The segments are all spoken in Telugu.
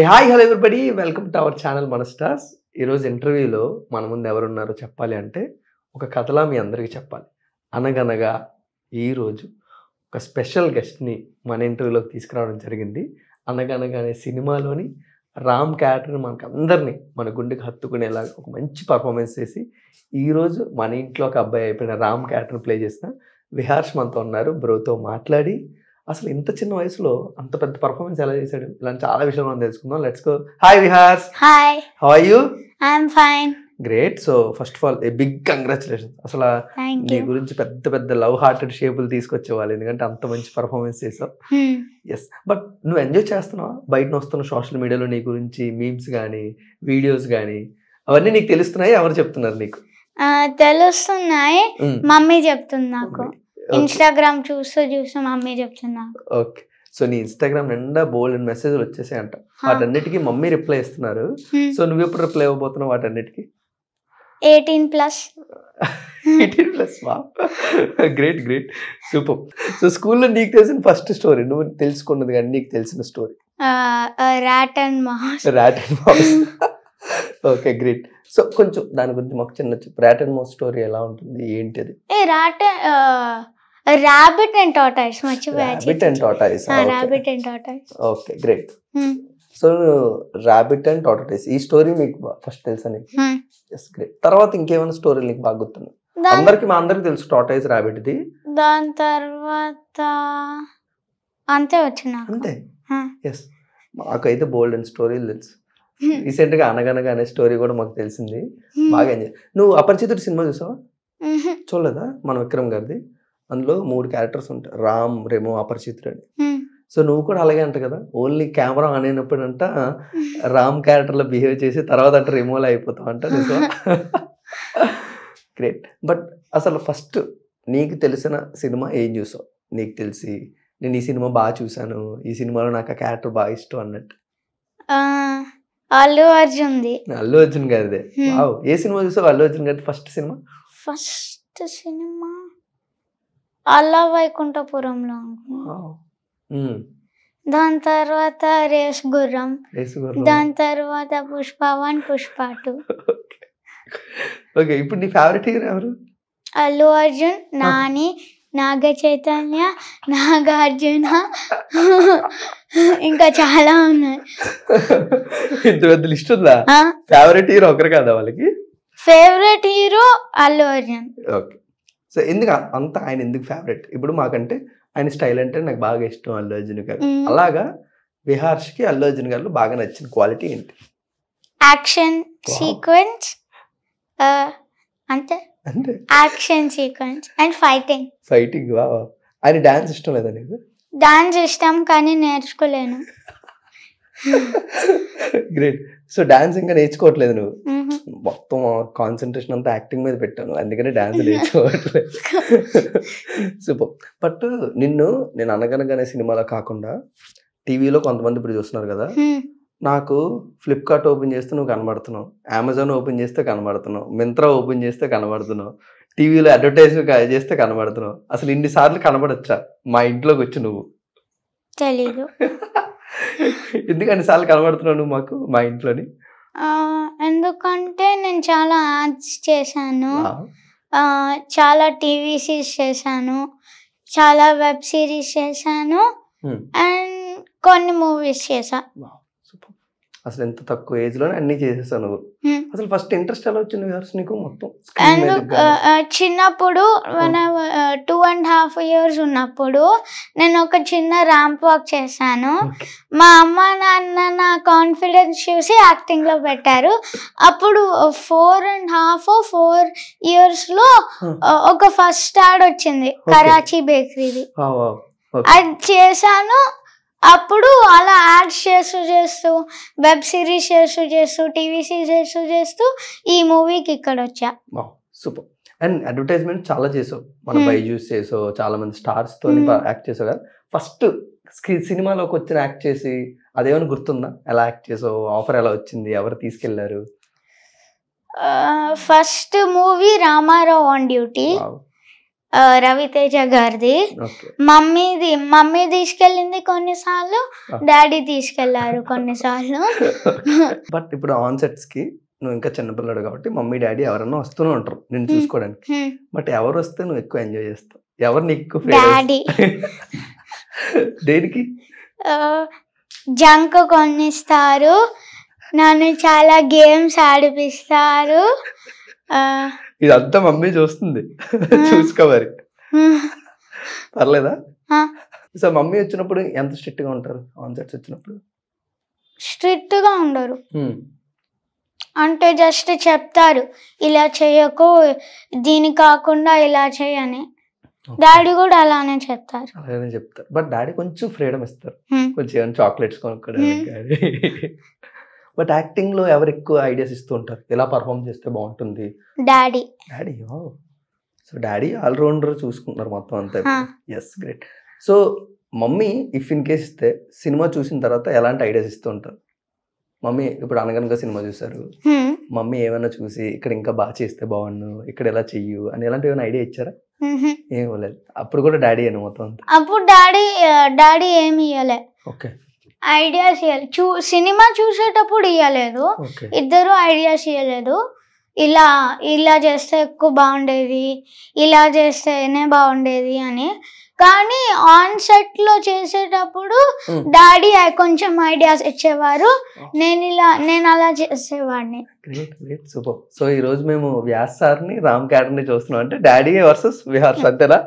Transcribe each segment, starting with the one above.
Hi hello everybody, welcome to our channel మన స్టార్స్. ఈరోజు ఇంటర్వ్యూలో మన ముందు ఎవరున్నారో చెప్పాలి అంటే ఒక కథలా మీ అందరికీ చెప్పాలి. అనగనగా ఈరోజు ఒక స్పెషల్ గెస్ట్ని మన ఇంటర్వ్యూలోకి తీసుకురావడం జరిగింది. అనగనగా అనే సినిమాలోని రామ్ క్యారెక్టర్ మనకు అందరినీ మన గుండెకి హత్తుకునేలాగా ఒక మంచి పర్ఫార్మెన్స్ చేసి ఈరోజు మన ఇంట్లో ఒక అబ్బాయి అయిపోయిన రామ్ క్యారెక్టర్ ప్లే చేసిన విహార్ష్ మనతో ఉన్నారు. బ్రోతో మాట్లాడి అసలు ఇంత చిన్న వయసులో అంత పెద్ద పర్ఫార్మెన్స్ ఎలా చేశాడు ఇలాంటి చాలా విషయాలు మనం తెలుసుకుందాం. Let's go. Hi Viharsh. Hi. How are you? I am fine. Great. So first of all a big congratulations. అసలు నీ గురించి పెద్ద పెద్ద లవ్ హార్టెడ్ షేపులు తీసుకొచ్చేవాళ్ళు, ఎందుకంటే అంత మంచి పర్ఫార్మెన్స్ చేసావు. ఎస్, బట్ నువ్వు ఎంజాయ్ చేస్తున్నావా? బయట వస్తున్న సోషల్ మీడియాలో నీ గురించి మీమ్స్ కానీ వీడియోస్ కానీ అవన్నీ నీకు తెలుస్తున్నాయి? ఎవరు చెప్తున్నారు నీకు? తెలుస్తున్నాయి, మమ్మీ చెప్తుంది నాకు. ఇన్స్టాగ్రామ్ చూస్తూ మమ్మీ చెప్తున్నా. ఓకే. సో నీ ఇన్స్టాగ్రామ్ నిండా బోల్డ్ మెసేజ్లు వచ్చేసాయి అంట. వాటన్నిటికీ మమ్మీ రిప్లై ఇస్తున్నారు. సో నువ్వు ఎప్పుడు రిప్లై ఇవ్వబోతున్నావు వాటన్నిటికీ? 18+. 18+. Great great, super. సో స్కూల్లో నీకు తెలిసిన ఫస్ట్ స్టోరీ, నువ్వు తెలుసుకున్నది కానీ నీకు తెలిసిన story? Rat and mouse. Okay, great. So కొంచెం దాని గురించి మాకు చిన్న ర్యాట్ అండ్ మౌస్ స్టోరీ ఎలా ఉంటుంది, ఏంటి అది? Rabbit and tortoise. Rabbit and tortoise. Rabbit and tortoise. Okay, great. So rabbit and tortoise ఈ స్టోరీ మీకు ఫస్ట్ తెలుసా నీకు? Yes, great. తర్వాత ఇంకేమైనా స్టోరీలు నీకు బాగా గుర్తున్నాయి? మా అందరికి తెలుసు టార్టాయిస్ రాబిట్ ది. దాని తర్వాత అంతే వచ్చిన అంతే. ఎస్, మాకైతే బోల్డ్ అండ్ స్టోరీలు తెలుసు. రీసెంట్ గా అనగనగా అనే స్టోరీ కూడా మాకు తెలిసింది. బాగా ఎంజాయ్. నువ్వు అపరిచితుడు సినిమా చూసావా? చూడలేదా? మన విక్రమ్ గారిది. అందులో 3 క్యారెక్టర్స్ ఉంటాయి, రామ్, రెమో, అపరిచితుడు అని. సో నువ్వు కూడా అలాగే అంట కదా, ఓన్లీ కెమెరా ఆన్ అయినప్పుడు అంట రామ్ క్యారెక్టర్ లో బిహేవ్ చేసి తర్వాత అంటే రెమోలో అయిపోతావు అంట. గ్రేట్. బట్ అసలు ఫస్ట్ నీకు తెలిసిన సినిమా ఏం చూసావు? నీకు తెలిసి నేను ఈ సినిమా బాగా చూసాను, ఈ సినిమాలో నాకు ఆ క్యారెక్టర్ బాగా ఇష్టం అన్నట్టు. అల్లు అర్జున్ది. అల్లు అర్జున్ గారిదే. ఏ సినిమా చూసావు అల్లు అర్జున్ గారి ఫస్ట్ సినిమా? ఫస్ట్ సినిమా అల్లా వైకుంఠపురంలో. దాని తర్వాత రేస్ గుర్రం. దాని తర్వాత పుష్ప 1, పుష్ప 2. ఓకే, ఇప్పుడు నీ ఫేవరెట్ హీరో ఎవరు? అల్లు అర్జున్, నాని, నాగ చైతన్య, నాగార్జున, ఇంకా చాలా ఉన్నాయి. ఇంత పెద్ద లిస్ట్ ఉందా? ఫేవరెట్ హీరో ఒకరు కదా వాళ్ళకి? Favourite hero Allu Arjun. Okay. So ఎందుకు అంత ఆయన ఎందుకు ఫేవరెట్? ఇప్పుడు మాకంటే ఆయన స్టైల్ అంటే నాకు బాగా ఇష్టం అల్లు అర్జున్ గారు. అలాగా విహార్ష్కి అల్లు అర్జున్ గారు బాగా నచ్చిన క్వాలిటీ ఏంటి? Action sequence. అంతే, యాక్షన్ సీక్వెన్స్ అండ్ ఫైటింగ్. ఆయన డాన్స్ ఇష్టం లేదా నీకు? డాన్స్ ఇష్టం కానీ నేర్చుకోలేను. గ్రేట్. సో డాన్స్ ఇంకా నేర్చుకోవట్లేదు నువ్వు? మొత్తం కాన్సన్ట్రేషన్ అంతా యాక్టింగ్ మీద పెట్టాను, అందుకని డాన్స్ నేర్చుకోవట్లేదు. సూపర్. బట్ నేను అనగనగానే సినిమాలో కాకుండా టీవీలో కొంతమంది ఇప్పుడు చూస్తున్నారు కదా, నాకు ఫ్లిప్కార్ట్ ఓపెన్ చేస్తే నువ్వు కనబడుతున్నావు, అమెజాన్ ఓపెన్ చేస్తే కనబడుతున్నావు, మింత్రా ఓపెన్ చేస్తే కనబడుతున్నావు, టీవీలో అడ్వర్టైజ్మెంట్ చేస్తే కనబడుతున్నావు. అసలు ఇన్నిసార్లు కనబడచ్చా మా ఇంట్లోకి వచ్చి నువ్వు? తెలీదు. ఎందుకు అన్నిసార్లు కనబడుతున్నావు నువ్వు మాకు మా ఇంట్లోని? ఎందుకంటే నేను చాలా యాడ్స్ చేశాను, చాలా టీవీ సిరీస్ చేశాను, చాలా వెబ్ సిరీస్ చేశాను, అండ్ కొన్ని మూవీస్ చేశా. అసలు ఎంత తక్కువ ఏజ్ లోనే అన్ని చేసేసావు నువ్వు. అసలు ఫస్ట్ ఇంట్రెస్ట్ ఎలా వచ్చింది నీకు మొత్తం? చిన్నప్పుడు 2.5 years ఉన్నప్పుడు నేను ఒక చిన్న ర్యాంప్ వాక్ చేశాను. మా అమ్మ నాన్న నా కాన్ఫిడెన్స్ చూసి యాక్టింగ్ లో పెట్టారు. అప్పుడు 4.5 years లో ఒక ఫస్ట్ యాడ్ వచ్చింది, కరాచీ బేకరీది. అది చేశాను. అప్పుడు అలా యాడ్స్ చేస్తూ వెబ్ సిరీస్ చేస్తూ టీవీ సిరీస్ చేస్తూ ఈ మూవీకి ఇక్కడ వచ్చా. సూపర్. అండ్ అడ్వర్టైజ్మెంట్ చాలా చేసావు, మన బైజూస్ చేసావు, చాలా మంది స్టార్స్ తో యాక్ట్ చేసావు కదా. ఫస్ట్ సినిమాలోకి వచ్చిన యాక్ట్ చేసి అదేమైనా గుర్తుందా? ఎలా యాక్ట్ చేసావు? ఆఫర్ ఎలా వచ్చింది? ఎవరు తీసుకెళ్లారు? First movie Ramarao on duty. Ravi Teja గారిది. ఓకే మమ్మీ తీసుకెళ్ళింది కొన్నిసార్లు, డాడీ తీసుకెళ్లారు కొన్నిసార్లు. బట్ ఇప్పుడు ఆన్ సెట్స్ కి నువ్వు ఇంకా చిన్నపిల్లడు కాబట్టి మమ్మీ డాడీ ఎవరన్నా వస్తూనే ఉంటారు నిన్ను చూసుకోవడానికి. బట్ ఎవరు వస్తే నువ్వు ఎక్కువ ఎంజాయ్ చేస్తావు? ఎవరు నీకు ఎక్కువ డాడీ. దేనికి? జంక్ కొనిస్తారు, నన్ను చాలా గేమ్స్ ఆడిపిస్తారు. ఇదంతా మమ్మీ చూస్తుంది, చూసుకో మరి. పర్లేదా? సో మమ్మీ వచ్చినప్పుడు ఎంత స్ట్రిక్ట్ గా ఉంటారు ఆన్ సెట్స్ వచ్చినప్పుడు? స్ట్రిక్ట్ గా ఉండరు, అంటే జస్ట్ చెప్తారు ఇలా చేయకు, దీని కాకుండా ఇలా చేయని. డాడీ కూడా అలానే చెప్తారు. అలానే చెప్తారు, బట్ డాడీ కొంచెం ఫ్రీడమ్ ఇస్తారు, కొంచెం ఏమైనా చాక్లెట్స్ కొనుక్కోవడానికి. బట్ యాక్టింగ్ లో ఎవరు ఎక్కువ ఐడియాస్ ఇస్తూ ఉంటారు, ఎలా పర్ఫామ్ చేస్తే బాగుంటుంది? Daddy. Daddy. So daddy all rounder చూసుకుంటున్నారు మొత్తం అంతా. Yes, great. So mummy if in case ఇస్తే సినిమా చూసిన తర్వాత ఎలాంటి ఐడియాస్ ఇస్తూ ఉంటారు? మమ్మీ ఇప్పుడు అనగనగా సినిమా చూసారు, మమ్మీ ఏమైనా చూసి ఇక్కడ ఇంకా బాగా చేస్తే బాగుండు, ఇక్కడ ఎలా చెయ్యు అని ఎలాంటి ఏమైనా ఐడియా ఇచ్చారా? ఏం లేదు, అప్పుడు కూడా డాడీ అని మొత్తం అంతా? అప్పుడు డాడీ ఏమి ఇవ్వలే. ఓకే. ఐడియాస్ ఇవ్వాలి, సినిమా చూసేటప్పుడు ఇవ్వలేదు, ఇద్దరు ఐడియాస్ ఇవ్వలేదు. ఇలా చేస్తే ఎక్కువ బాగుండేది, ఇలా చేస్తేనే బాగుండేది అని. కానీ ఆన్ సెట్ లో చేసేటప్పుడు డాడీ కొంచెం ఐడియాస్ ఇచ్చేవారు, నేను అలా చేసేవాడిని. Great great, super. సో ఈ రోజు మేము వ్యాస్ సార్ని రామ్ క్యాటర్ని చూస్తున్నాం, అంటే డాడీ వర్సెస్ విహార్స్ అంతేనా?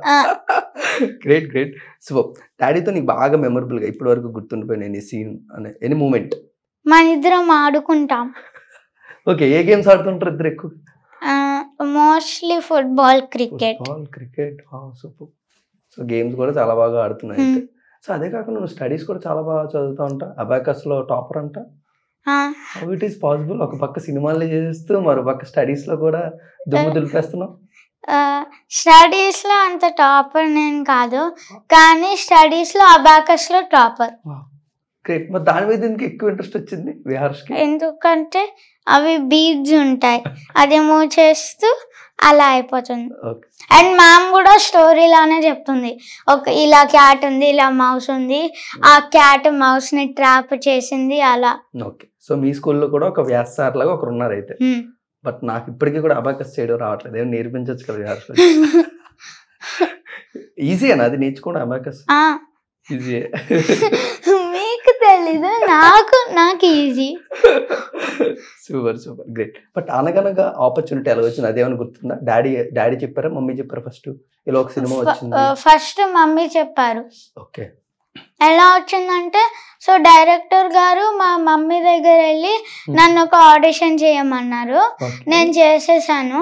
Great great, super. డాడీతో నీకు బాగా మెమరబుల్ గా ఇప్పటి వరకు గుర్తుండిపోయిన ఎనీ సీన్ అనే ఎనీ మూమెంట్? మన ఇద్దరం ఆడుకుంటాం. ఓకే, ఏ గేమ్స్ ఆడుతుంటారు ఇద్దరు ఎక్కువ? Mostly football, cricket. Cricket, super. So games కూడా చాలా బాగా ఆడుతున్నాయి అయితే. సో అదే కాకుండా నువ్వు స్టడీస్ కూడా చాలా బాగా చదువుతా ఉంటా, అబాకస్ లో టాపర్ అంట. How it is possible? ఒక పక్క సినిమాలు చేస్తూ మరో పక్క స్టడీస్ లో కూడా దుమ్ము దులిపేస్తున్నావు. స్టడీస్ లో అంత టాపర్ నేను కాదు, కానీ స్టడీస్ లో అబాకస్ లో టాపర్. గ్రేట్. మరి దాని మీద ఎందుకు ఎక్కువ ఇంట్రెస్ట్ వచ్చింది విహార్స్కి? ఎందుకంటే అవి బీడ్స్ ఉంటాయి, అది మూవ్ చేస్తూ అలా అయిపోతుంది. అండ్ మ్యామ్ కూడా స్టోరీ లానే చెప్తుంది, ఇలా క్యాట్ ఉంది, ఇలా మౌస్ ఉంది, ఆ క్యాట్ మౌస్ ని ట్రాప్ చేసింది అలా. ఓకే. సో మీ స్కూల్లో కూడా ఒక వ్యాస్ సార్ లాగా ఒకరు ఉన్నారు అయితే. బట్ నాకు ఇప్పటికీ కూడా అబాకస్ చేయడం రావట్లేదు, ఏమి నేర్పించచ్చు కదా విహార్స్? ఈజీ అని అది నేర్చుకోవడం అబాకస్? ఈజీ. మీకు తెలీదు, నాకు easy. Super super, great. But అనగనగా ఆపర్చునిటీ ఎలా వచ్చింది, అదేమైనా గుర్తుందా? డాడీ చెప్పారా, మమ్మీ చెప్పారా ఫస్ట్ ఇలా ఒక సినిమా వచ్చింది? ఫస్ట్ మమ్మీ చెప్పారు. ఓకే. ఎలా వచ్చిందంటే, సో డైరెక్టర్ గారు మా మమ్మీ దగ్గర వెళ్ళి నన్ను ఒక ఆడిషన్ చేయమన్నారు, నేను చేసేసాను,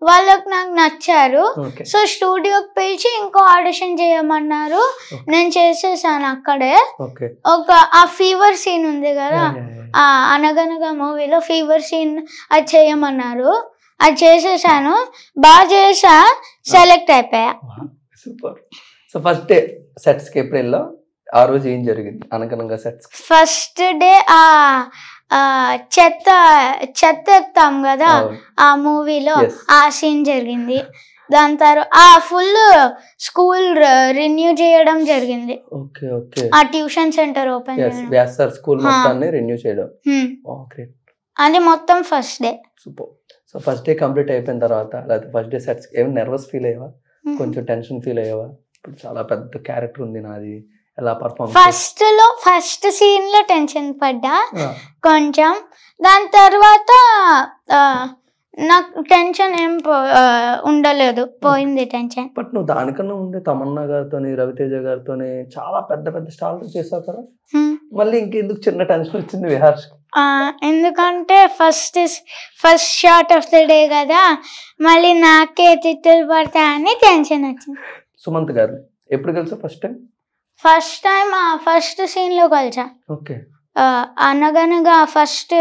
వాళ్ళకి నాకు నచ్చారు. సో స్టూడియోకి పిలిచి ఇంకో ఆడిషన్ చేయమన్నారు, నేను చేసేసాను అక్కడే. ఆ ఫీవర్ సీన్ ఉంది కదా, ఆ అనగనగా మూవీలో ఫీవర్ సీన్ అది చేయమన్నారు, అది చేసేసాను, బాగా చేసా, సెలెక్ట్ అయిపోయా. Super. So first day sets కి ఏప్రిల్లో, ఆ రోజు ఏం జరిగింది అనగనగా సెట్స్? ఫస్ట్ డే చెత్త ఎత్తాం కదా ఆ మూవీలో, ఆ సీన్ జరిగింది. దాని తర్వాత ఫుల్ స్కూల్ రెన్యూ చేయడం జరిగింది. ఆ ట్యూషన్ సెంటర్ ఓపెన్ చేయడం, అది మొత్తం first day. Super. So first day complete అయిపోయిన తర్వాత, లేకపోతే ఫస్ట్ డే సెట్స్ ఏమైనా నర్వస్ ఫీల్ అయ్యావా, కొంచెం టెన్షన్ ఫీల్ అయ్యావా? ఇప్పుడు చాలా పెద్ద క్యారెక్టర్ ఉంది నాది, ఎలా పర్ఫార్మ్? ఫస్ట్ సీన్ లో టెన్షన్ పడ్డా కొంచెం, దాని తర్వాత నాకు టెన్షన్ ఏం ఉండలేదు, పోయింది టెన్షన్. బట్ నువ్వు దానికన్నా ముందే తమన్నా గారితో, రవితేజ గారితో చాలా పెద్ద పెద్ద స్టార్లు చేసావు కదా, మళ్ళీ ఇంకెందుకు చిన్న టెన్షన్ వచ్చింది విహార్స్? ఎందుకంటే first shot of the day కదా, మళ్ళీ నాకే తిట్టులు పడతాయని టెన్షన్ వచ్చింది. సుమంత్ గారు ఎప్పుడు కలిసా ఫస్ట్ టైం? ఫస్ట్ సీన్ లో కలిసా. ఓకే. అనగనగా ఫస్ట్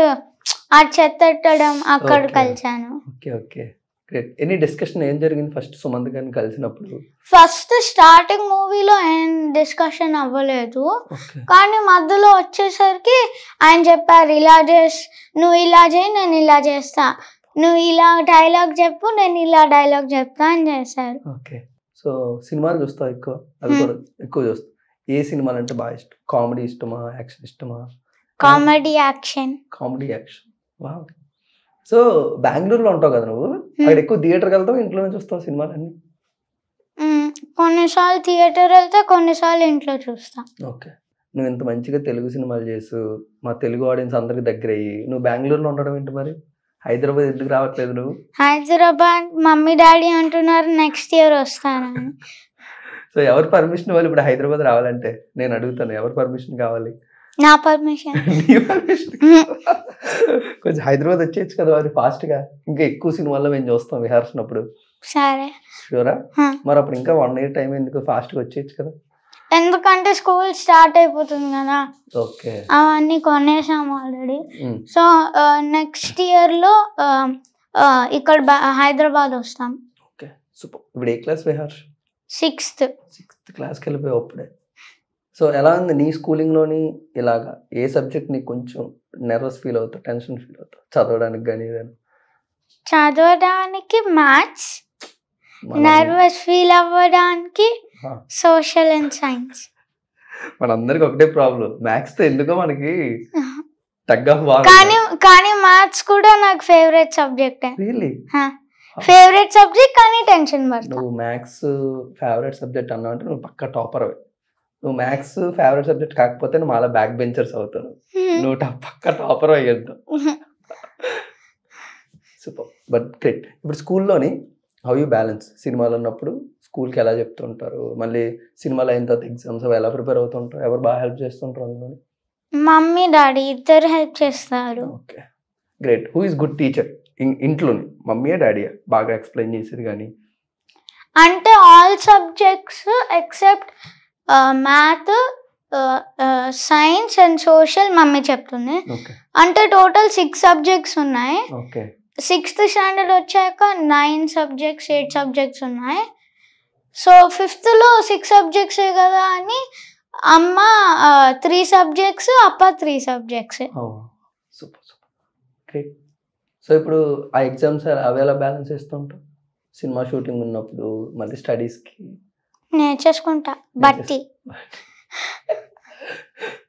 ఆ చెత్త ఎట్టడం అక్కడ కలిసాను. Okay okay, great. Any discussion ఏం జరిగింది ఫస్ట్ సుమంత్ గారిని కలిసినప్పుడు? ఫస్ట్ స్టార్టింగ్ మూవీలో ఏం డిస్కషన్ అవ్వలేదు, కానీ మధ్యలో వచ్చేసరికి ఆయన చెప్పారు, నువ్వు ఇలా చేయి, నేను ఇలా చేస్తా, నువ్వు ఇలా డైలాగ్ చెప్పు, నేను ఇలా డైలాగ్ చెప్తా అని చేశారు. ఓకే. సో సినిమాలు చూస్తావు ఎక్కువ, అది కూడా ఎక్కువ చూస్తావు. ఏ సినిమాలు అంటే బాగా ఇష్టం? కామెడీ ఇష్టమా, యాక్షన్ ఇష్టమా? Comedy action. Comedy action. Wow. So బెంగళూరులో ఉంటావు కదా నువ్వు, అక్కడ ఎక్కువ థియేటర్కి వెళ్తావు, ఇంట్లోనే చూస్తావు సినిమాలన్నీ? కొన్నిసార్లు థియేటర్ వెళ్తే, కొన్నిసార్లు ఇంట్లో చూస్తా. ఓకే. నువ్వు ఇంత మంచిగా తెలుగు సినిమాలు చేసు మా తెలుగు ఆడియన్స్ అందరికి దగ్గర అయ్యి నువ్వు బెంగళూరులో ఉండడం ఏంటి మరి? హైదరాబాద్ ఎందుకు రావట్లేదు నువ్వు? హైదరాబాద్ మమ్మీ డాడీ అంటున్నారు నెక్స్ట్ ఇయర్ వస్తానని. సో ఎవరు పర్మిషన్ ఇవ్వాలి ఇప్పుడు హైదరాబాద్ రావాలంటే? నేను అడుగుతాను, ఎవరు పర్మిషన్ కావాలి? నా పర్మిషన్. నీ పర్మిషన్. కొంచెం హైదరాబాద్ వచ్చేయచ్చు కదా మరి ఫాస్ట్గా, ఇంకా ఎక్కువ సినిమాల్లో మేము చూస్తాం విహార్సినప్పుడు. సరే. షూరా? మరి అప్పుడు ఇంకా 1 year టైం ఎందుకు, ఫాస్ట్గా వచ్చేయచ్చు కదా? ఎందుకంటే స్కూల్ స్టార్ట్ అయిపోతుంది కదా. ఓకే. అవన్నీ కొనేసాము ఆల్రెడీ. సో నెక్స్ట్ ఇయర్లో ఇక్కడ హైదరాబాద్ వస్తాం. Okay super. ఇప్పుడు ఏ క్లాస్ విహార్ష్? 6th. 6th క్లాస్కి వెళ్ళిపోయావు అప్పుడే. సో ఎలా ఉంది నీ స్కూలింగ్లోని? ఇలాగా ఏ సబ్జెక్ట్ నీకు కొంచెం నర్వస్ ఫీల్ అవుతావు, టెన్షన్ ఫీల్ అవుతావు చదవడానికి కానీ ఏదైనా? చదవడానికి మ్యాథ్స్, నర్వస్ ఫీల్ అవ్వడానికి సోషల్ అండ్ సైన్స్. మనందరికి ఒకటే ప్రాబ్లం, మ్యాథ్స్ తో ఎందుకో మనకి కానీ మ్యాథ్స్ కూడా నాకు favourite subject. Really? Favourite subject కానీ టెన్షన్ పడతా. నువ్వు మ్యాథ్స్ ఫేవరెట్ సబ్జెక్ట్ అన్నావు అంటే నువ్వు పక్కా టాపర్ అవి. నువ్వు మ్యాథ్స్ ఫేవరెట్ సబ్జెక్ట్ కాకపోతే నువ్వు మళ్ళీ బ్యాక్ బెంచర్స్ అవుతావు, నువ్వు పక్కా టాపర్ అయ్యేద్దాం. సూపర్. But great. ఇప్పుడు స్కూల్లోని హౌ యూ బ్యాలెన్స్? సినిమాలు ఉన్నప్పుడు స్కూల్కి ఎలా చెప్తుంటారు, మళ్ళీ సినిమాలు అయిన తర్వాత ఎగ్జామ్స్ అవి ఎలా ప్రిపేర్ అవుతుంటారు, ఎవరు బాగా హెల్ప్ చేస్తుంటారు అందులో? మమ్మీ డాడీ ఇద్దరు హెల్ప్ చేస్తారు. Okay great. Who is good teacher ఇంట్లోని, మమ్మీయా డాడీయా బాగా ఎక్స్ప్లెయిన్ చేసేది? కానీ అంటే all subjects except math, science and social mummy చెప్తుంది. అంటే టోటల్ 6 సబ్జెక్ట్స్ ఉన్నాయి. 6th స్టాండర్డ్ వచ్చాక 9 సబ్జెక్ట్స్ 8 సబ్జెక్ట్స్ ఉన్నాయి. సో 5thలో 6 సబ్జెక్ట్సే కదా అని అమ్మ 3 సబ్జెక్ట్స్, అప్ప 3 subjects. Super super great. So ఇప్పుడు ఆ ఎగ్జామ్స్ అవి ఎలా బ్యాలెన్స్ చేస్తుంటావు? సినిమా షూటింగ్ ఉన్నప్పుడు మళ్ళీ స్టడీస్కి నేర్చేసుకుంటా బట్టి.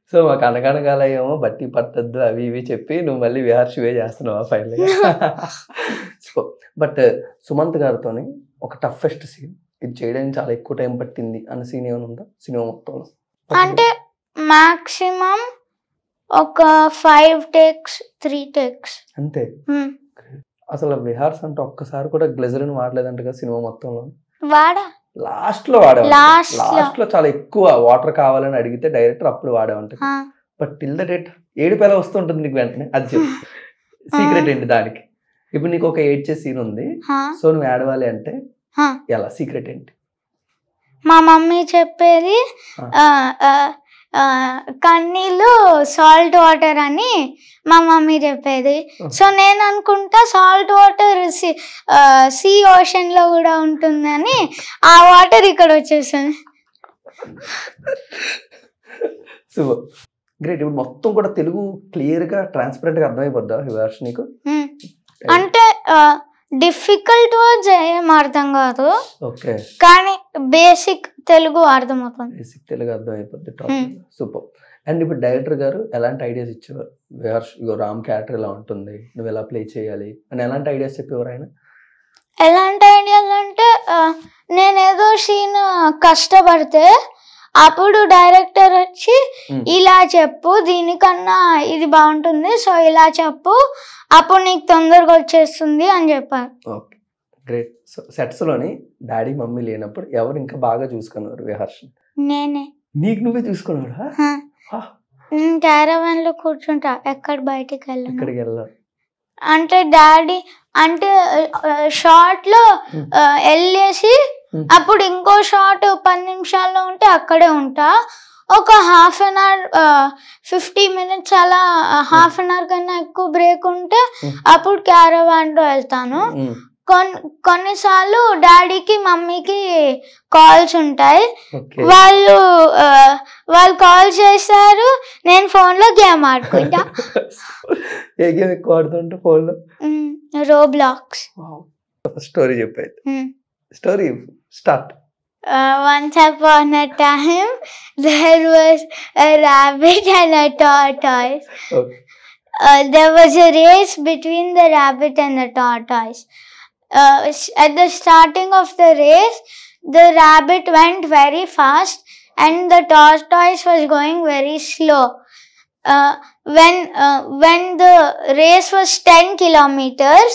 సో మాకు అనగనగాల ఏమో బట్టి పట్టద్దు అవి ఇవి చెప్పి నువ్వు మళ్ళీ విహార్షివే చేస్తున్నావు ఫైనల్గా. సో బట్ సుమంత్ గారితో ఒక టఫెస్ట్ సీన్, ఇది చేయడానికి చాలా ఎక్కువ టైం పట్టింది అన్న సీన్ ఏమైనా ఉందా సినిమా మొత్తంలో? అంటే మాక్సిమం ఒక 5 takes 3 takes అంతే. అసలు విహార్స్ అంటే ఒక్కసారి కూడా గ్లిజరిన్ వాడలేదంట కదా సినిమా మొత్తంలో? వాడా, లాస్ట్ లో వాడేవాడు. లాస్ట్ లో చాలా ఎక్కువ వాటర్ కావాలని అడిగితే డైరెక్టర్ అప్పుడు వాడేవంట. బట్ టిల్ ద డేట్ ఏడుపు ఎలా వస్తుంటుంది నీకు వెంటనే? అది చెప్పు, సీక్రెట్ ఏంటి దానికి? ఇప్పుడు నీకు ఒక ఏడ్చే సీన్ ఉంది, సో నువ్వు ఏడవాలి అంటే ఎలా, సీక్రెట్ ఏంటి? మా మమ్మీ చెప్పేది కన్నీళ్ళు సాల్ట్ వాటర్ అని మా మమ్మీ చెప్పేది. సో నేను అనుకుంటా సాల్ట్ వాటర్ సీ ఓషన్ లో కూడా ఉంటుందని ఆ వాటర్ ఇక్కడ వచ్చేసింది. Super great. ఇప్పుడు మొత్తం కూడా తెలుగు క్లియర్ గా ట్రాన్స్పరెంట్ గా అర్థమైపోద్దా విహార్ష్ నీకు? అంటే డిఫికల్ట్ వర్డ్స్ ఏం అర్థం కాదు, ఓకే, కానీ బేసిక్ తెలుగు అర్థమవుతుంది. బేసిక్ తెలుగు అర్థమైపోద్ది. సూపర్. అండ్ ఇప్పుడు డైరెక్టర్ గారు ఎలాంటి ఐడియాస్ ఇచ్చేవారు? విహార్ష్ ఇగో రామ్ క్యారెక్టర్ ఇలా ఉంటుంది, నువ్వు ఎలా ప్లే చేయాలి అని ఎలాంటి ఐడియాస్ చెప్పేవారు ఆయన? ఎలాంటి ఐడియాస్ అంటే నేనేదో సీన్ కష్టపడితే అప్పుడు డైరెక్టర్ వచ్చి ఇలా చెప్పు, దీనికన్నా ఇది బాగుంటుంది, సో ఇలా చెప్పు, అప్పుడు నీకు తొందరగా వచ్చేస్తుంది అని చెప్పారు. Okay great. సో సెట్స్ లోని డాడీ మమ్మీ లేనప్పుడు ఎవరు ఇంకా బాగా చూసుకున్నారు విహార్ష్? నేనే. నీకు నువ్వే చూసుకున్నాడా? క్యారవాన్ లో కూర్చుంటా, ఎక్కడ బయటికి వెళ్ళను. ఎక్కడికి వెళ్ళాలి అంటే డాడీ అంటే షార్ట్ లో వెళ్ళేసి అప్పుడు ఇంకో షార్ట్ 10 నిమిషాల్లో ఉంటే అక్కడే ఉంటా. ఒక 1/2 an hour 50 minutes అలా 1/2 an hour కన్నా ఎక్కువ బ్రేక్ ఉంటే అప్పుడు క్యారవాన్ లో వెళ్తాను. కొన్నిసార్లు డాడీకి మమ్మీకి కాల్స్ ఉంటాయి, వాళ్ళు కాల్ చేస్తారు, నేను ఫోన్ లో గేమ్ ఆడుకుంటా. ఏ గేమ్ ఎక్కువ ఆడుతుంటా ఫోన్ లో? రోబ్లాక్స్. స్టోరీ చెప్పేది, story start. Once upon a time, there was a rabbit and a tortoise. Okay. There was a race between the rabbit and the tortoise. At the starting of the race, the rabbit went very fast and the tortoise was going very slow. When the race was 10 kilometers,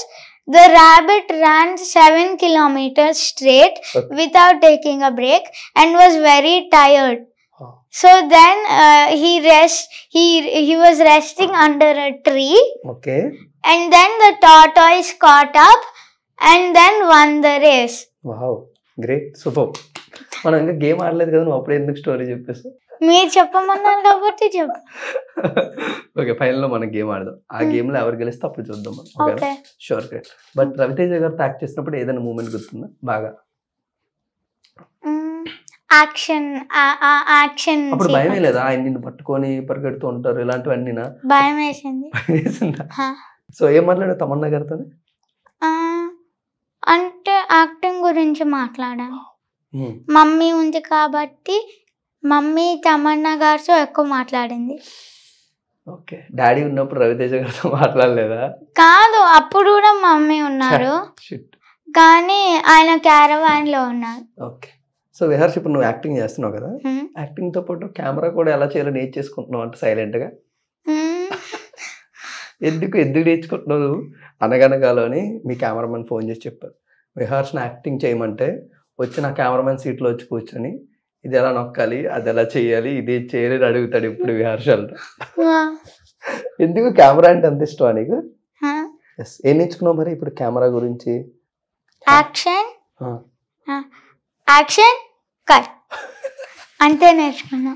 the rabbit ran 7 kilometers straight Okay. without taking a break and was very tired. Oh. So then he was resting under a tree, okay. and then the tortoise caught up and then won the race. Wow, great, super. మనం ఇంకా గేమ్ ఆడలేదు కదా, నువ్వు అప్పుడే ఎందుకు స్టోరీ చెప్పేసి? మీరు చెప్పమన్నారు కాబట్టి చెప్పు. ఓకే, ఫైనల్లో మనం గేమ్ ఆడదాం. ఆ గేమ్లో ఎవరు గెలిస్తే అప్పుడు చూద్దాం మనం. Okay, okay. Sure, great. But Ravi Teja గారితో యాక్ట్ చేసినప్పుడు ఏదైనా మూమెంట్ గుర్తుందా బాగా? యాక్షన్ అప్పుడు భయమే లేదా? ఆయన నిన్ను పట్టుకొని పరిగెడుతూ ఉంటారు, ఇలాంటివన్నీనా? భయం వేసింది. వేసిందా? హా. సో ఏం మాట్లాడావు తమన్నా గారితో? అంటే యాక్టింగ్ గురించి మాట్లాడాను. మమ్మీ ఉంది కాబట్టి మమ్మీ తమన్నా గారితో ఎక్కువ మాట్లాడింది. ఓకే, డాడీ ఉన్నప్పుడు రవితేజ గారితో మాట్లాడలేదా? కాదు, అప్పుడు కూడా మమ్మీ ఉన్నారు, Shit. కానీ ఆయన క్యారవాన్ లో ఉన్నారు. ఓకే. సో విహర్ష్, ఇప్పుడు నువ్వు యాక్టింగ్ చేస్తున్నావు కదా, యాక్టింగ్ తో పాటు కెమెరా కూడా ఎలా చేయాలో నేర్చేసుకుంటున్నావు అంటే సైలెంట్ గా? ఎందుకు నేర్చుకుంటున్నావు నువ్వు? అనగనగాలోని మీ కెమెరామెన్ ఫోన్ చేసి చెప్పారు, విహర్ష్ని యాక్టింగ్ చేయమంటే వచ్చి నా కెమెరామెన్ సీట్లో వచ్చి కూర్చొని ఇది ఎలా నొక్కాలి, అది ఎలా చేయాలి, ఇది చేయాలి అని అడుగుతాడు ఇప్పుడు విహర్ష్ అంట. ఎందుకు కెమెరా అంటే అంత ఇష్టం నీకు? ఎస్. ఏం నేర్చుకున్నావు మరి ఇప్పుడు కెమెరా గురించి? యాక్షన్ యాక్షన్ కట్ అంతే నేర్చుకున్నా.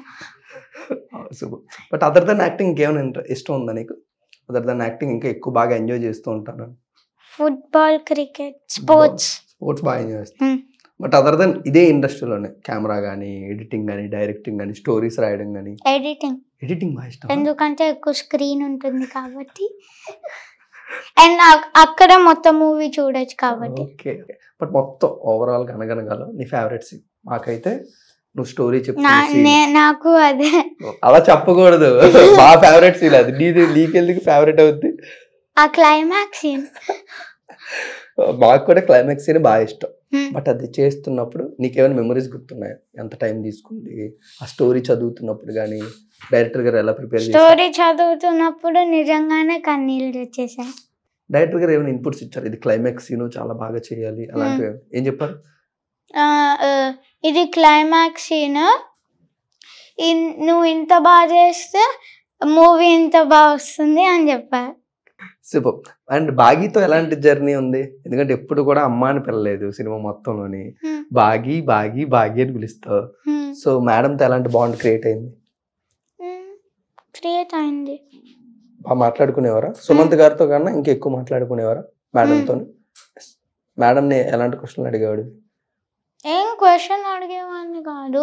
Super. But other than acting ఇంకేమైనా ఇష్టం ఉందా నీకు? అదర్ దెన్ యాక్టింగ్ ఇంకా ఎక్కువ బాగా ఎంజాయ్ చేస్తూ ఉంటాను. ఫుట్బాల్, క్రికెట్, స్పోర్ట్స్ బాగా ఎంజాయ్ చేస్తాను. బట్ అదర్ దెన్ ఇదే ఇండస్ట్రీలోనే కెమెరా కానీ, ఎడిటింగ్ కానీ, డైరెక్టింగ్ కానీ, స్టోరీస్ రాయడం కానీ? ఎడిటింగ్ బాగా ఇష్టం. ఎందుకంటే ఎక్కువ స్క్రీన్ ఉంటుంది కాబట్టి, అండ్ అక్కడ మొత్తం మూవీ చూడొచ్చు కాబట్టి. ఓకే. బట్ మొత్తం ఓవరాల్ అనగనగాలో నీ ఫేవరెట్ సీన్? మాకైతే నువ్వు స్టోరీ చెప్పి నాకు అదే. అలా చెప్పకూడదు, మా ఫేవరెట్ సీన్ అది. నీకెందుకు ఫేవరెట్ అవుద్ది? ఆ క్లైమాక్స్ సీన్. మాకు కూడా క్లైమాక్స్ సీన్ బాగా ఇష్టం. బట్ అది చేస్తున్నప్పుడు నీకేమైనా మెమరీస్ గుర్తున్నాయా? ఎంత టైం తీసుకుంది ఆ స్టోరీ చదువుతున్నప్పుడు కానీ, డైరెక్టర్ గారు ఎలా ప్రిపేర్ చేశారు? స్టోరీ చదువుతున్నప్పుడు నిజంగానే కన్నీళ్ళు వచ్చేసాయి. డైరెక్టర్ గారు ఏమైనా ఇన్పుట్స్ ఇచ్చారు, ఇది క్లైమాక్స్ సీన్ చాలా బాగా చేయాలి అలాంటివి? ఏం చెప్పారు? ఇది క్లైమాక్స్ సీన్, నువ్వు ఇంత బాగా చేస్తే మూవీ ఇంత బాగా వస్తుంది అని చెప్పారు. సూపర్. అండ్ బాగీతో ఎలాంటి జర్నీ ఉంది? ఎందుకంటే ఎప్పుడు కూడా అమ్మ అని పిలలేదు సినిమా మొత్తంలోని, బాగి బాగి బాగి అని పిలుస్తావు. సో మేడంతో ఎలాంటి బాండ్ క్రియేట్ అయింది? బాగా మాట్లాడుకునేవారా? సుమంత్ గారితో కన్నా ఇంకా ఎక్కువ మాట్లాడుకునేవారా మేడంతో? మేడంని ఎలాంటి క్వశ్చన్లు అడిగేవాడు? ఏం క్వశ్చన్ అడిగేవాడిని కాదు,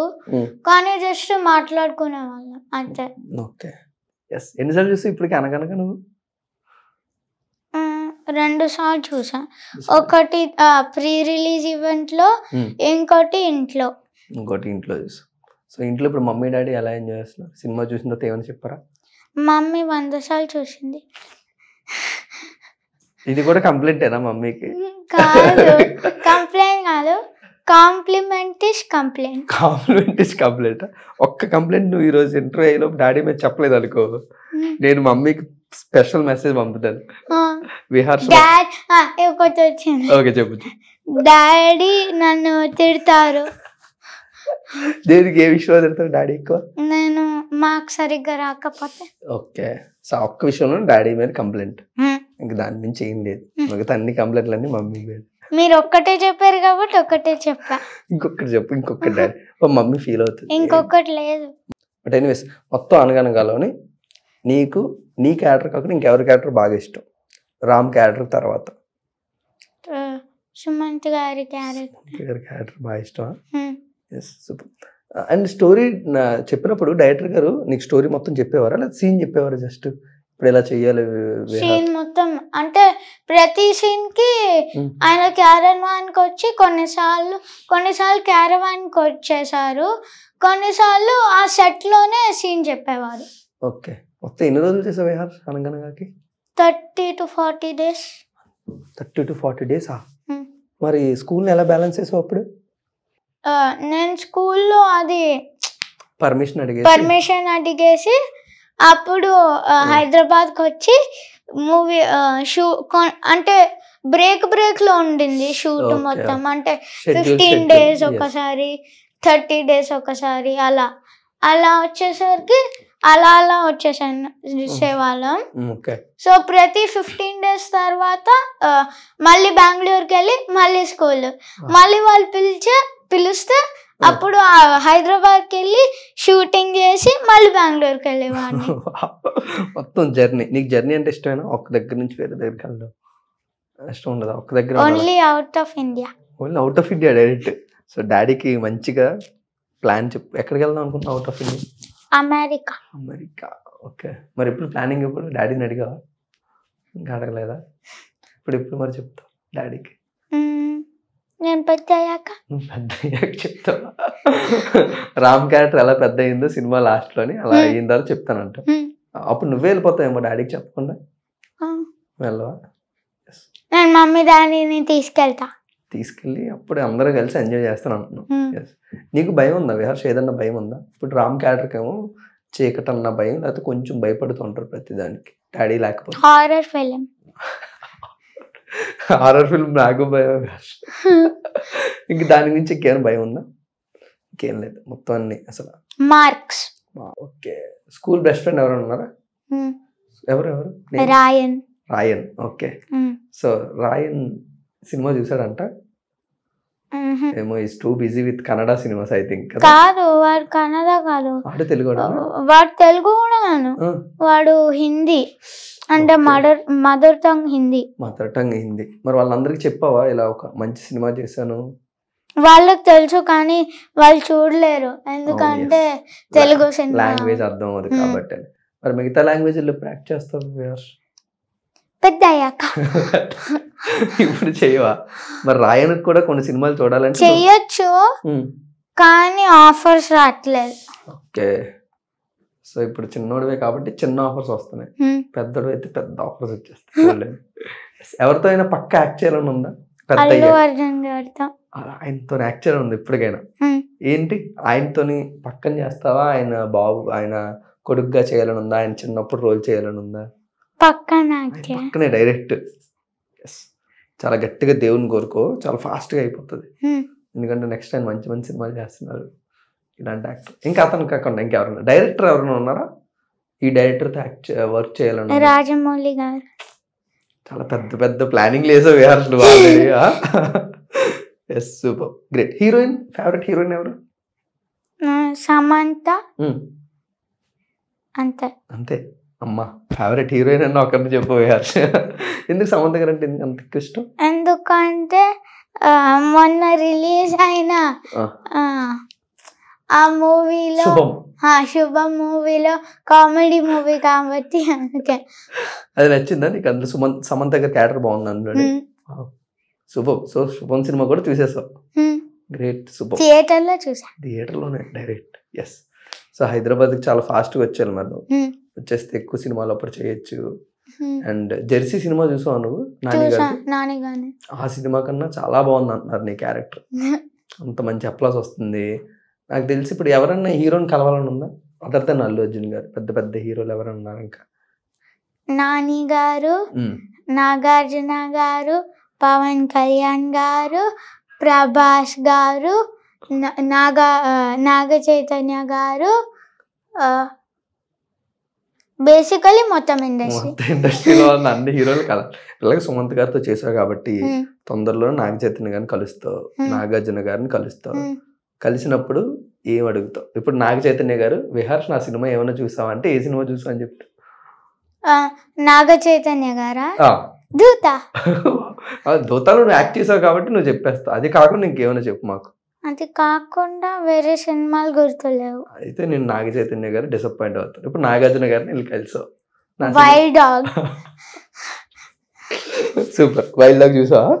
కానీ జస్ట్ మాట్లాడుకునేవాళ్ళం అంతే. ఓకే. ఎస్. ఎన్నిసార్లు చూసి ఇప్పటికి అనగనగా నువ్వు? 2 సార్లు చూసా. ఒకటి ప్రీ రిలీజ్ ఈవెంట్ లో, ఇంకోటి ఇంట్లో చూసా. సో ఇంట్లో ఇప్పుడు మమ్మీ డాడీ ఎలా ఎంజాయ్ చేస్తున్నారు? సినిమా చూసిన తర్వాత ఏమైనా చెప్పారా? మమ్మీ 100 సార్లు చూసింది. ఇది కూడా కంప్లైంటేనా మమ్మీకి? కాదు, కంప్లైంట్ కాదు, compliment is complaint. Compliment is complaint. ఒక్క కంప్లైంట్ నువ్వు ఈరోజు ఇంటర్వ్యూలో డాడీ మీద చెప్పలేదు అనుకో, నేను మమ్మీకి స్పెషల్ మెసేజ్ పంపుతాను. విహర్ష్ ఒకటి వచ్చింది. ఓకే, చెప్పు. డాడీ నన్ను తిడతారు. దేనికి, ఏ విషయంలో తిడతారు డాడీ ఎక్కువ? నేను మార్క్స్ సరిగ్గా రాకపోతే. ఓకే. సో ఒక్క విషయంలో డాడీ మీద కంప్లైంట్, ఇంకా దాని నుంచి ఏం లేదు. మిగతా అన్ని కంప్లైంట్లు అన్ని మమ్మీ మీద. మీరు ఒక్కటే చెప్పారు కాబట్టి ఒకటే చెప్పా. ఇంకొకటి చెప్పు. ఇంకొకటి డాడీ మమ్మీ ఫీల్ అవుతుంది. ఇంకొకటి లేదు. బట్ ఎనీవేస్ మొత్తం అనగనగాలోని నీకు నీ క్యారెక్టర్ కాకుండా ఇంకెవరి క్యారెక్టర్ బాగా ఇష్టం? రామ్ క్యారెక్టర్ తర్వాత సుమంత్ గారి క్యారెక్టర్ బాగా ఇష్టమా? Yes, super. అండ్ స్టోరీ చెప్పినప్పుడు డైరెక్టర్ గారు నీకు స్టోరీ మొత్తం చెప్పేవారా లేదా సీన్ చెప్పేవారా? జస్ట్ ఇప్పుడు ఇలా చెయ్యాలి సీన్ మొత్తం అంటే ప్రతి సీన్ కి ఆయన క్యారవాన్ కి వచ్చి కొన్నిసార్లు క్యారవాన్ కి వచ్చేసారు, కొన్నిసార్లు ఆ సెట్ లోనే సీన్ చెప్పేవారు. ఓకే, మొత్తం ఎన్ని రోజులు చేసావు Vihar అనగనగాకి? 30 to 40 days. 30 to 40 days. మరి స్కూల్ని ఎలా బ్యాలెన్స్ చేసావు అప్పుడు? నేను స్కూల్లో అది పర్మిషన్ అడిగేసి అప్పుడు హైదరాబాద్కి వచ్చి మూవీ అంటే బ్రేక్ లో ఉండింది షూట్ మొత్తం. అంటే 15 days ఒకసారి, 30 days ఒకసారి, అలా వచ్చేసరికి అలా వచ్చేసేవాళ్ళం. సో ప్రతి 15 days తర్వాత మళ్ళీ బెంగళూరుకి వెళ్ళి మళ్ళీ స్కూల్, మళ్ళీ వాళ్ళు పిలిస్తే అప్పుడు హైదరాబాద్కి వెళ్ళి షూటింగ్ చేసి మళ్ళీ బెంగళూరుకి వెళ్ళేవాడిని. మొత్తం జర్నీ. నీకు జర్నీ అంటే ఇష్టమేనా? ఒక దగ్గర నుంచి వేరే దగ్గరికి వెళ్ళడం ఇష్టం ఉండదా? ఒక దగ్గర only out of India. Only out of India direct. So డాడీకి మంచిగా ప్లాన్ చెప్పు, ఎక్కడికి వెళ్దాం అనుకుంటున్నావు out of India? America. Okay, మరి ఇప్పుడు ప్లానింగ్ ఎప్పుడు? డాడీని అడిగావా? ఇంకా అడగలేదా? ఇప్పుడు మరి చెప్తావు డాడీకి? నేను పెద్ద అయ్యాక చెప్తావా? రామ్ క్యారెక్టర్ ఎలా పెద్ద అయిందో సినిమా లాస్ట్ లోని అలా అయిన తర్వాత చెప్తానంట. అప్పుడు నువ్వే వెళ్ళిపోతావేమో డాడీకి చెప్పకుండా? వెళ్ళవా? నేను మమ్మీ డాడీని తీసుకెళ్ళి అప్పుడు అందరూ కలిసి ఎంజాయ్ చేస్తాను అంటున్నాను. నీకు భయం ఉందా విహర్ష్? ఏదన్నా భయం ఉందా? ఇప్పుడు రామ్ క్యారెక్టర్కి ఏమో చీకటి అన్న భయం, లేకపోతే కొంచెం భయపడుతూ ఉంటారు ప్రతిదానికి డాడీ లేకపోతే. హారర్ ఫిల్మ్ నాకు భయం. ఇంక దాని గురించి ఇంకేమైనా భయం ఉందా? ఇంకేం లేదు, మొత్తం అన్ని అసలు marks. Okay, school best friend ఎవరైనా ఉన్నారా? ఎవరు? రాయన్. ఓకే, సో రాయన్ సినిమా చూసాడంట ఏమో. Is too busy with Kannada cinemas I think. కాదు, వాడు కన్నడ కాదు, వాడు తెలుగు. వాడు తెలుగు కూడా కాదు, వాడు హిందీ. అంటే మదర్ టంగ్ హిందీ. మరి వాళ్ళందరికి చెప్పావా ఇలా ఒక మంచి సినిమా చేశాను? వాళ్ళకి తెలుసు కానీ వాళ్ళు చూడలేరు, ఎందుకంటే తెలుగు సినిమా లాంగ్వేజ్ అర్థం అవుతుంది కాబట్టి. మరి మిగతా లాంగ్వేజ్ ప్రాక్టీస్ చేస్తావు పెద్ద అయ్యాక? ఇప్పుడు చెయ్యవా? మరి రాయన్ కూడా కొన్ని సినిమాలు చూడాలంటే చెయ్యొచ్చు, కానీ ఆఫర్స్ రావట్లేదు. ఓకే, సో ఇప్పుడు చిన్నోడివే కాబట్టి చిన్న ఆఫర్స్ వస్తున్నాయి, పెద్దడు అయితే పెద్ద ఆఫర్స్ వచ్చేస్తాయి. ఎవరితో అయినా పక్క యాక్ట్ చేయాలని ఉందా? అల్లు అర్జున్ గారితో. ఆయనతో యాక్ట్ చేయాలని ఉంది ఎప్పటికైనా? ఏంటి ఆయనతోని పక్కన చేస్తావా? ఆయన కొడుకుగా చేయాలని ఉందా? ఆయన చిన్నప్పుడు రోల్ చేయాలని ఉందా? పక్కనే డైరెక్ట్. చాలా గట్టిగా దేవుని కోరుకో, చాలా ఫాస్ట్గా అయిపోతుంది. ఎందుకంటే నెక్స్ట్ టైం మంచి మంచి సినిమాలు చేస్తున్నారు ఇలాంటి యాక్టర్. ఇంకా అతను కాకుండా ఇంకెవరన్నా డైరెక్టర్ ఎవరైనా ఉన్నారా ఈ డైరెక్టర్తో వర్క్ చేయాలని? రాజమౌళి గారు. చాలా పెద్ద పెద్ద ప్లానింగ్ లేసావు విహార్లు already. Yes, super, great. Heroine, favourite heroine ఎవరు? సమంత. అంతే. అమ్మా, ఫేవరెట్ హీరోయిన్ అన్న ఒకరిని చెప్పు విహార్. ఎందుకు సమంత గారు అంటే అంత ఇష్టం? ఎందుకంటే మొన్న రిలీజ్ అయిన ఆ మూవీలో, శుభం మూవీలో కామెడీ మూవీ కాబట్టి అందుకే. అది నచ్చిందా నీకు? అందులో సమంత గారి క్యారెక్టర్ బాగుంది అందులో. శుభం. సో శుభం సినిమా కూడా చూసేసావు. గ్రేట్. శుభం థియేటర్లోనే డైరెక్ట్. ఎస్. సో హైదరాబాద్కి చాలా ఫాస్ట్గా వచ్చాను మరి. వచ్చేస్తే ఎక్కువ సినిమాలు అప్పుడు చేయొచ్చు. అండ్ జెర్సీ సినిమా చూసావు నువ్వు? నాని. ఆ సినిమా కన్నా చాలా బాగుంది అంటున్నారు నీ క్యారెక్టర్. అంత మంచి అప్లాస్ వస్తుంది. నాకు తెలిసి ఇప్పుడు ఎవరన్నా హీరోని కలవాలని ఉందా అదర్ దెన్ అల్లు అర్జున్ గారు? పెద్ద పెద్ద హీరోలు ఎవరైనా ఉన్నారు ఇంకా? నాని గారు, నాగార్జున గారు, పవన్ కళ్యాణ్ గారు, ప్రభాస్ గారు, నాగ చైతన్య గారు, బేసికలీ మొత్తం ఇండస్ట్రీలో ఉన్న అన్ని హీరోలు కదా. ఇలాగే సుమంత్ గారితో చేసావు కాబట్టి తొందరలో నాగ చైతన్య గారిని కలుస్తావు, నాగార్జున గారిని కలుస్తావు. కలిసినప్పుడు ఏం అడుగుతావు? ఇప్పుడు నాగ చైతన్య గారు, విహార్ష్ నా సినిమా ఏమైనా చూసావా అంటే ఏ సినిమా చూసావు అని చెప్తా. నాగ చైతన్య గారా? దూతాలో నువ్వు యాక్ట్ చేసావు కాబట్టి నువ్వు చెప్పేస్తావు. అది కాకుండా ఇంకేమైనా చెప్పు మాకు. అది కాకుండా వేరే సినిమాలు గుర్తులేవు. అయితే నేను నాగ చైతన్య గారు డిసప్పాయింట్ అవుతాను. ఇప్పుడు నాగార్జున గారిని వెళ్ళి కలిసావు, wild dog. Super. Wild dog చూసావా?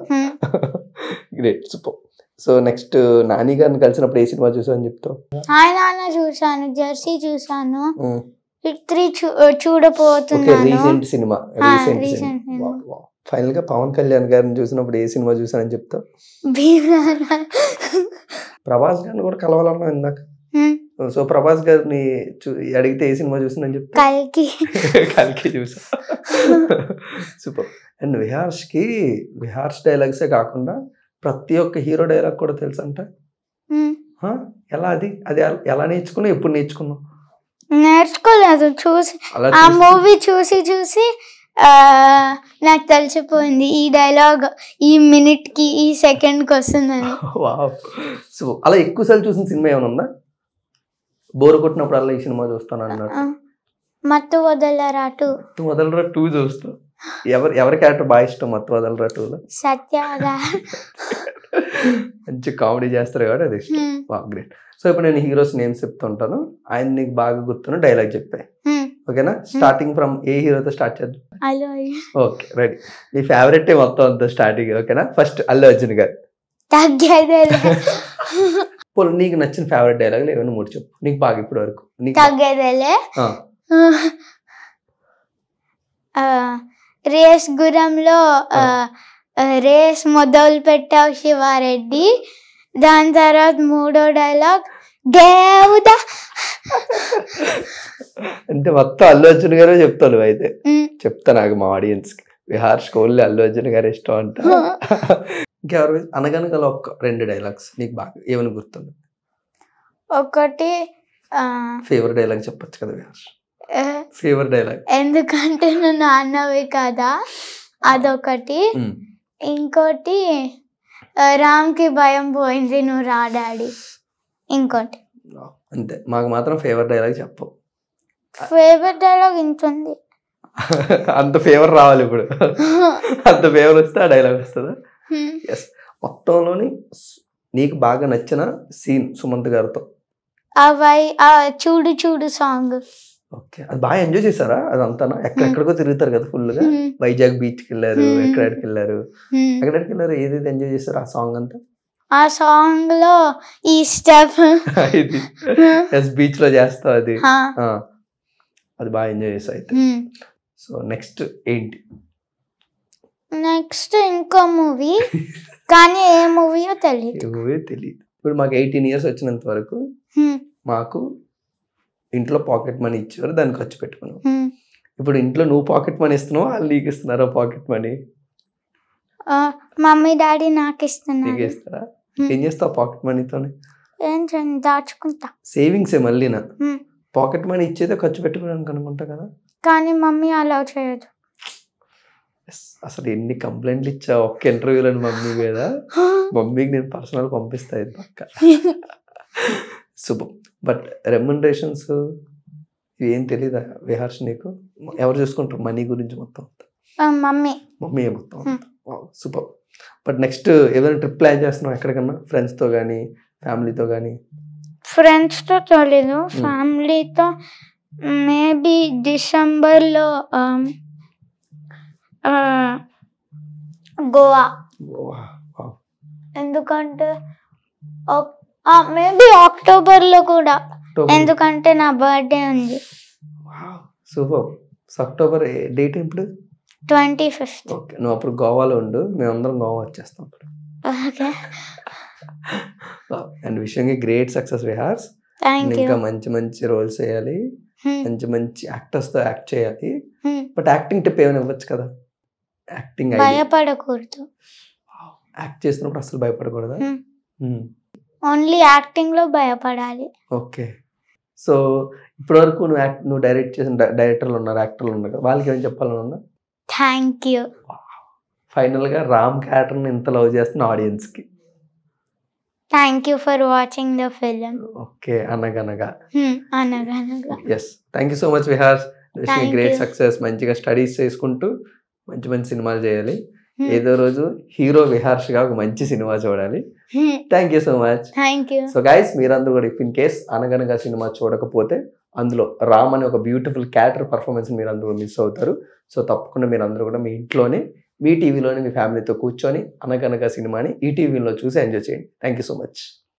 Great, super. So next Nani గారిని కలిసినప్పుడు ఏ సినిమా చూసావు అని చెప్తావు? హాయ్ నాన్న చూసాను, జెర్సీ చూసాను, హిట్ 3 చూడపోతున్నాను. Recent cinema. Recent cinema. Final గా పవన్ కళ్యాణ్ గారిని చూసినప్పుడు ఏ సినిమా చూసానని చెప్తావు? భీమలా. ప్రభాస్ గారిని కూడా కలవాలన్నా ఇందాక. సో ప్రభాస్ గారిని అడిగితే ఏ సినిమా చూసిందని చెప్తా? కల్కి. కల్కి చూసా. సూపర్. అండ్ విహార్స్ డైలాగ్సే కాకుండా ప్రతి ఒక్క హీరో డైలాగ్ కూడా తెలుసు అంట. ఎలా అది అది ఎలా నేర్చుకున్నావు? ఎప్పుడు నేర్చుకున్నావు? నేర్చుకోలేదు, చూసి ఆ మూవీ చూసి నాకు తెలిసిపోయింది ఈ డైలాగ్ ఈ మినిట్ కి ఈ సెకండ్ కి వస్తుందని. సో అలా ఎక్కువసార్లు చూసిన సినిమా ఏమైనా ఉందా? బోర్ కొట్టినప్పుడు అలా ఈ సినిమా చూస్తాను అన్నట్టు. మత్తు వదలరా 2. మత్తు వదలరా 2 చూస్తావు. ఎవరి క్యారెక్టర్ బాగా ఇష్టం మత్తు వదలరా 2లో? సత్యగా. మంచి కామెడీ చేస్తారు కాబట్టి అది ఇష్టం. గ్రేట్. సో ఇప్పుడు నేను హీరోస్ నేమ్స్ చెప్తుంటాను, ఆయన నీకు బాగా గుర్తున్న డైలాగ్ చెప్పాయి. ఓకేనా? స్టార్టింగ్ ఫ్రమ్ ఏ హీరోతో స్టార్ట్ చేద్దాం? Okay, ready. నీ ఫేవరెట్ మొత్తం అంతా స్టార్టింగ్. ఓకేనా? ఫస్ట్ అల్లు అర్జున్ గారు. నీకు నచ్చిన ఫేవరెట్ డైలాగ్ ఏమైనా 3 చెప్పు. నీకు బాగా ఇప్పటి వరకు రేస్ గురంలో రేస్ మొదలు పెట్టావు శివారెడ్డి, దాని తర్వాత 3వ డైలాగ్ దేవుదా. అంటే మొత్తం అల్లు అర్జున్ గారే చెప్తాను. అయితే చెప్తా, నాకు మా ఆడియన్స్ కి విహార్స్ ఓన్లీ అల్లు అర్జున్ గారు ఇష్టం అంట. ఇంకెవరు? అనగనగా 2 డైలాగ్స్ నీకు బాగా ఏమైనా గుర్తుంది? ఒకటి ఫేవరెట్ డైలాగ్ చెప్పొచ్చు కదా విహార్స్? ఫేవరెట్ డైలాగ్ ఎందుకంటే నువ్వు నాన్నవి కదా, అదొకటి. ఇంకోటి రామ్ కి భయం పోయింది నువ్వు రా డాడీ. ఇంకోటి అంతే. మాకు మాత్రం ఫేవరెట్ డైలాగ్ చెప్పు. ఫేవరెట్ డైలాగ్ ఇంత ఉంది. అంత ఫేవర్ రావాలి ఇప్పుడు. అంత ఫేవర్ వస్తే ఆ డైలాగ్ వస్తుందా? ఎస్. మొత్తంలోని నీకు బాగా నచ్చిన సీన్ సుమంత్ గారితో? చూడు చూడు సాంగ్. ఓకే, అది బాగా ఎంజాయ్ చేశారా అదంతా? ఎక్కడెక్కడికో తిరుగుతారు కదా ఫుల్ గా. వైజాగ్ బీచ్ కి వెళ్ళారు, ఎక్కడికి వెళ్ళారు, ఏదైతే ఎంజాయ్ చేశారు ఆ సాంగ్ అంతా? ఆ సాంగ్ లో ఈ స్టెప్ బీచ్ లో చేస్తావు అది, అది బాగా ఎంజాయ్ చేస్తావు అయితే. సో నెక్స్ట్ ఏంటి? నెక్స్ట్ ఇంకో మూవీ, కానీ ఏ మూవీయో తెలియదు. ఇప్పుడు మాకు 18 years వచ్చినంత వరకు మాకు ఇంట్లో పాకెట్ మనీ ఇచ్చేవారు, దాన్ని ఖర్చు పెట్టుకున్నావు. ఇప్పుడు ఇంట్లో నువ్వు పాకెట్ మనీ ఇస్తున్నావు, వాళ్ళు నీకు ఇస్తున్నారా పాకెట్ మనీ? మమ్మీ డాడీ నాకు ఇస్తున్నారు. నీకు ఇస్తారా? ఏం చేస్తావు పాకెట్ మనీతో? దాచుకుంటా. సేవింగ్స్ మళ్ళీనా? పాకెట్ మనీ ఇచ్చేదే ఖర్చు పెట్టుకోవడానికి అనుకుంటా కదా. కానీ మమ్మీ అలా చేయదు. అసలు ఎన్ని కంప్లైంట్లు ఇచ్చా ఒక్క ఇంటర్వ్యూలో మమ్మీ మీద. మమ్మీకి నేను పర్సనల్ పంపిస్తా ఇది పక్క. శుభం. బట్ రెమ్యునరేషన్స్ ఏం తెలీదా విహార్స్ నీకు? ఎవరు చూసుకుంటారు మనీ గురించి మొత్తం? మమ్మీ మొత్తం. సూపర్. బట్ నెక్స్ట్ ఏదైనా ట్రిప్ ప్లాన్ చేస్తున్నావు ఎక్కడికన్నా? ఫ్రెండ్స్తో కానీ ఫ్యామిలీతో కానీ? ఫ్రెండ్స్తో తెలీదు, ఫ్యామిలీతో మేబీ డిసెంబర్లో గోవా. ఎందుకంటే మేబీ అక్టోబర్లో కూడా, ఎందుకంటే నా బర్త్డే ఉంది. సూపర్. అక్టోబర్ డేట్ ఎప్పుడు? 25th. ఓకే, నువ్వు అప్పుడు గోవాలో ఉండు, మేమందరం గోవా వచ్చేస్తాం అప్పుడు. ఓకే. అండ్ విషయంగా గ్రేట్ సక్సెస్ విహార్స్. ఇంకా మంచి మంచి రోల్స్ చేయాలి, మంచి మంచి యాక్టర్స్తో యాక్ట్ చేయాలి. బట్ యాక్టింగ్ టిప్ ఏమైనా ఇవ్వచ్చు కదా? యాక్టింగ్ భయపడకూడదు. యాక్ట్ చేసినప్పుడు అసలు భయపడకూడదా? ఓన్లీ యాక్టింగ్ లో భయపడాలి. ఓకే. సో ఇప్పటి వరకు నువ్వు డైరెక్ట్ చేసిన డైరెక్టర్లు ఉన్నారు, యాక్టర్లు ఉన్నారు కదా, వాళ్ళకి ఏమైనా చెప్పాలని ఉందా? Thank you. ఫైనల్ గా రామ్ క్యారెక్టర్ని ఇంత లవ్ చేస్తున్న ఆడియన్స్ కి thank you for watching the film. Okay. Anaganaga. Yes. Thank you so much Viharsh. Great success. మంచిగా స్టడీస్ చేసుకుంటూ మంచి మంచి సినిమాలు చేయాలి. ఏదో రోజు హీరో విహార్స్ గా ఒక మంచి సినిమా చూడాలి. Thank you so much. Thank you. So guys, మీరందరూ కూడా ఇఫ్ ఇన్ కేస్ అనగనగా సినిమా చూడకపోతే అందులో రామ్ అనే ఒక బ్యూటిఫుల్ క్యారెక్టర్ పర్ఫార్మెన్స్ మీరు అందరూ మిస్ అవుతారు. సో తప్పకుండా మీరు అందరూ కూడా మీ ఇంట్లోనే మీ టీవీలోనే మీ ఫ్యామిలీతో కూర్చొని అనగనగా సినిమాని ఈటీవీలో చూసి ఎంజాయ్ చేయండి. Thank you so much.